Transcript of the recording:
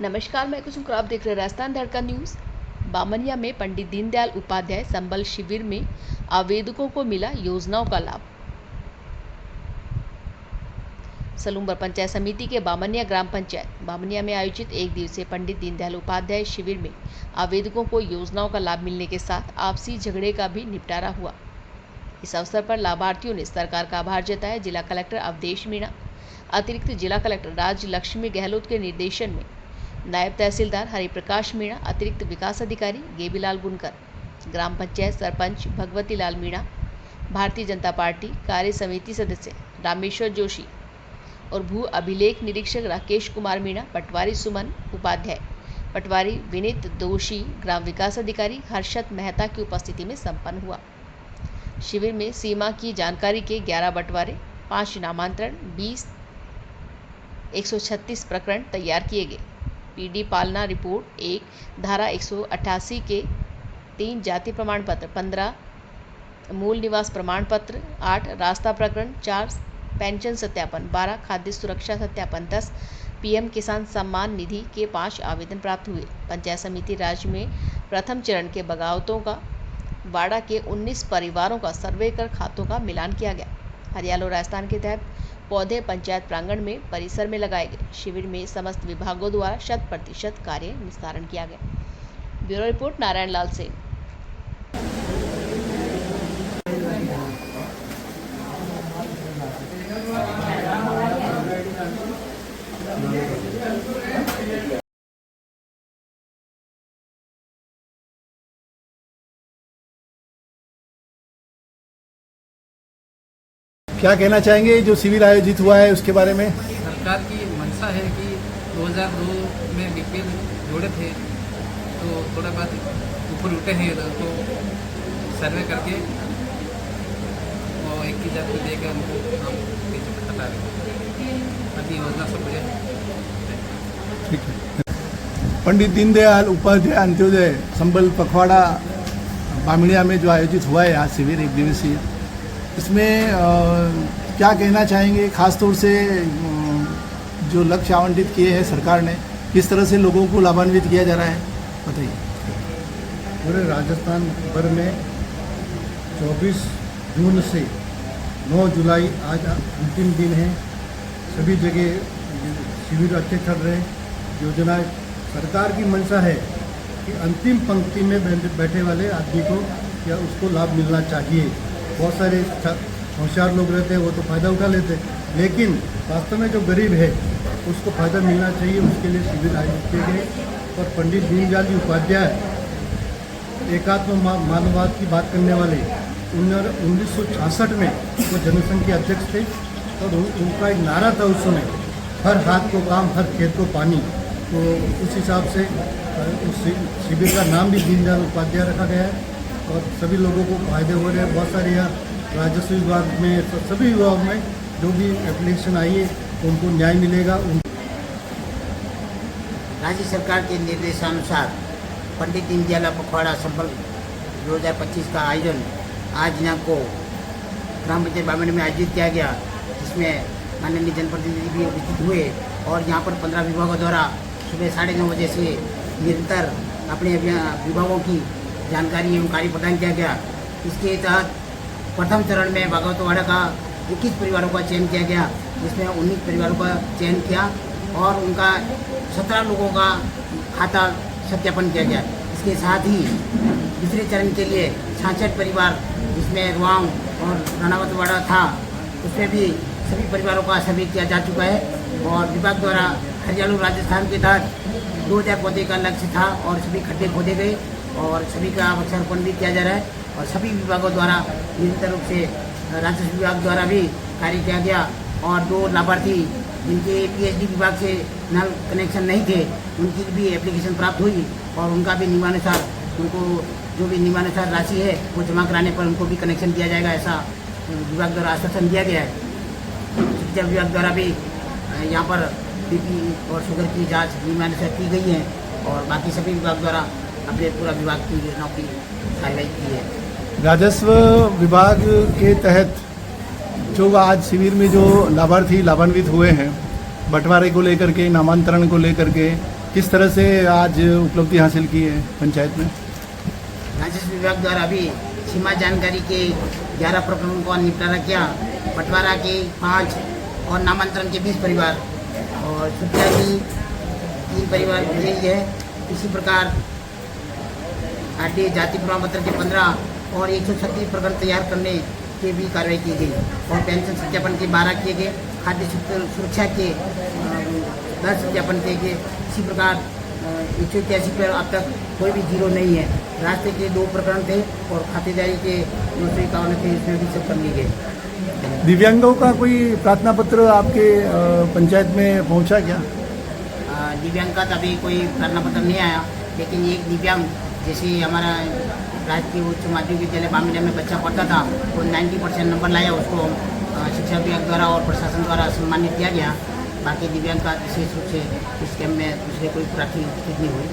नमस्कार, मैं कुसुम आप देख रहे हैं राजस्थान धड़कन न्यूज़। बामनिया में पंडित दीनदयाल उपाध्याय संबल शिविर में आवेदकों को मिला योजनाओं का लाभ। सलूम्बर पंचायत समिति के बामनिया ग्राम पंचायत बामनिया में आयोजित एक दिवसीय पंडित दीनदयाल उपाध्याय शिविर में आवेदकों को योजनाओं का लाभ मिलने के साथ आपसी झगड़े का भी निपटारा हुआ। इस अवसर पर लाभार्थियों ने सरकार का आभार जताया। जिला कलेक्टर अवधेश मीणा, अतिरिक्त जिला कलेक्टर राज लक्ष्मी गहलोत के निर्देशन में नायब तहसीलदार हरिप्रकाश मीणा, अतिरिक्त विकास अधिकारी गेबीलाल बुनकर, ग्राम पंचायत सरपंच भगवती लाल मीणा, भारतीय जनता पार्टी कार्य समिति सदस्य रामेश्वर जोशी और भू अभिलेख निरीक्षक राकेश कुमार मीणा, पटवारी सुमन उपाध्याय, पटवारी विनीत दोषी, ग्राम विकास अधिकारी हर्षद मेहता की उपस्थिति में संपन्न हुआ। शिविर में सीमा की जानकारी के 11 बंटवारे, 5 नामांतरण, 136 प्रकरण तैयार किए गए। पीडी पालना रिपोर्ट 1, धारा 188 के 3 जाति प्रमाण पत्र, 15 मूल निवास प्रमाण पत्र, 8 रास्ता प्रकरण, 4 पेंशन सत्यापन, 12 खाद्य सुरक्षा सत्यापन, 10 पीएम किसान सम्मान निधि के 5 आवेदन प्राप्त हुए। पंचायत समिति राज्य में प्रथम चरण के बगावतों का वाड़ा के 19 परिवारों का सर्वे कर खातों का मिलान किया गया। हरियालो राजस्थान के तहत पौधे पंचायत प्रांगण में परिसर में लगाए गए। शिविर में समस्त विभागों द्वारा 100% कार्य निस्तारण किया गया। ब्यूरो रिपोर्ट नारायण लाल से। क्या कहना चाहेंगे जो शिविर आयोजित हुआ है उसके बारे में? सरकार की मंशा है कि 2002 में बीपीएल जोड़े थे तो थोड़ा बहुत ऊपर उठे हैं तो सर्वे करके और 21,000 को देकर हमको हम हटा रहे ताकि योजना सब हो जाए। ठीक है। पंडित दीनदयाल उपाध्याय अंत्योदय संबल पखवाड़ा बामनिया में जो आयोजित हुआ है आज शिविर एक दिवसीय, इसमें क्या कहना चाहेंगे? खास तौर से जो लक्ष्य आवंटित किए हैं सरकार ने, किस तरह से लोगों को लाभान्वित किया जा रहा है, बताइए। पूरे राजस्थान भर में 24 जून से 9 जुलाई आज अंतिम दिन है। सभी जगह शिविर अच्छे चल रहे हैं। योजना सरकार की मंशा है कि अंतिम पंक्ति में बैठे वाले आदमी को या उसको लाभ मिलना चाहिए। बहुत सारे होशियार लोग रहते हैं वो तो फ़ायदा उठा लेते हैं, लेकिन वास्तव में जो गरीब है उसको फ़ायदा मिलना चाहिए। उसके लिए शिविर आयोजित किए गए और पंडित दीनदयाल जी उपाध्याय एकात्म मानववाद की बात करने वाले 1966 में वो जनसंघ के अध्यक्ष थे और उनका एक नारा था उस समय, हर हाथ को काम हर खेत को पानी। तो उस हिसाब से उस शिविर का नाम भी दीनदयाल उपाध्याय रखा गया है और सभी लोगों को फायदे हो रहे हैं। बहुत सारे यहाँ राजस्व विभाग में सभी विभाग में जो भी एप्लीकेशन आई है उनको न्याय मिलेगा। राज्य सरकार के निर्देशानुसार पंडित दीनदयाल पखवाड़ा संबल 2025 का आयोजन आज यहाँ को ग्राम पंचायत बामनिया में आयोजित किया गया, जिसमें माननीय जनप्रतिनिधि भी उपस्थित हुए और यहाँ पर 15 विभागों द्वारा सुबह 9:30 बजे से निरंतर अपने विभागों की जानकारी एवं कार्य प्रदान किया गया। इसके तहत प्रथम चरण में बागवतवाड़ा का 21 परिवारों का चयन किया गया, जिसमें 19 परिवारों का चयन किया और उनका 17 लोगों का खाता सत्यापन किया गया। इसके साथ ही दूसरे चरण के लिए 66 परिवार, जिसमें रुआंग और राणावतवाड़ा था, उसमें भी सभी परिवारों का सर्वे किया जा चुका है और विभाग द्वारा हरियाणा राजस्थान के तहत 2000 पौधे का लक्ष्य था और सभी खड्डे खोदे गए और सभी का वृक्षारोपण भी किया जा रहा है और सभी विभागों द्वारा निरंतर रूप से राजस्व विभाग द्वारा भी कार्य किया गया और 2 लाभार्थी जिनके पीएचडी विभाग से नल कनेक्शन नहीं थे उनकी भी एप्लीकेशन प्राप्त हुई और उनका भी नियमानुसार उनको जो भी नियमानुसार राशि है वो जमा कराने पर उनको भी कनेक्शन दिया जाएगा, ऐसा विभाग द्वारा आश्वासन दिया गया है। शिक्षा विभाग द्वारा भी यहाँ पर बीपी और शुगर की जाँच नियमानुसार की गई है और बाकी सभी विभाग द्वारा अपने पूरा विभाग की योजनाओं की कार्रवाई की है। राजस्व विभाग के तहत जो आज शिविर में जो लाभार्थी लाभान्वित हुए हैं, बंटवारे को लेकर के, नामांतरण को लेकर के, किस तरह से आज उपलब्धि हासिल की है पंचायत में? राजस्व विभाग द्वारा अभी सीमा जानकारी के 11 प्रकरणों का निपटारा किया, बंटवारा के 5 और नामांतरण के 20 परिवार और सुरक्षा की 3 परिवार यही है। इसी प्रकार आरटीए जाति प्रमाण पत्र के 15 और 136 प्रकरण तैयार करने की भी कार्रवाई की गई और पेंशन सत्यापन के 12 किए गए, खाद्य सुरक्षा के 10 सत्यापन किए गए। इसी प्रकार 181 पर अब तक कोई भी जीरो नहीं है। रास्ते के 2 प्रकरण थे और खातेदारी के 251 थे, इसमें भी सब कर लिए गए। दिव्यांगों का कोई प्रार्थना पत्र आपके पंचायत में पहुंचा क्या? दिव्यांग का तो अभी कोई प्रार्थना पत्र नहीं आया, लेकिन एक दिव्यांग जैसे हमारा राजकीय उच्च माध्यमिक विद्यालय बामिनिया में बच्चा पढ़ता था, वो 90% नंबर लाया, उसको शिक्षा विभाग द्वारा और प्रशासन द्वारा सम्मानित किया गया। बाकी दिव्यांग का विशेष रूप से इस कैम्प में दूसरे कोई प्रार्थना नहीं हुई।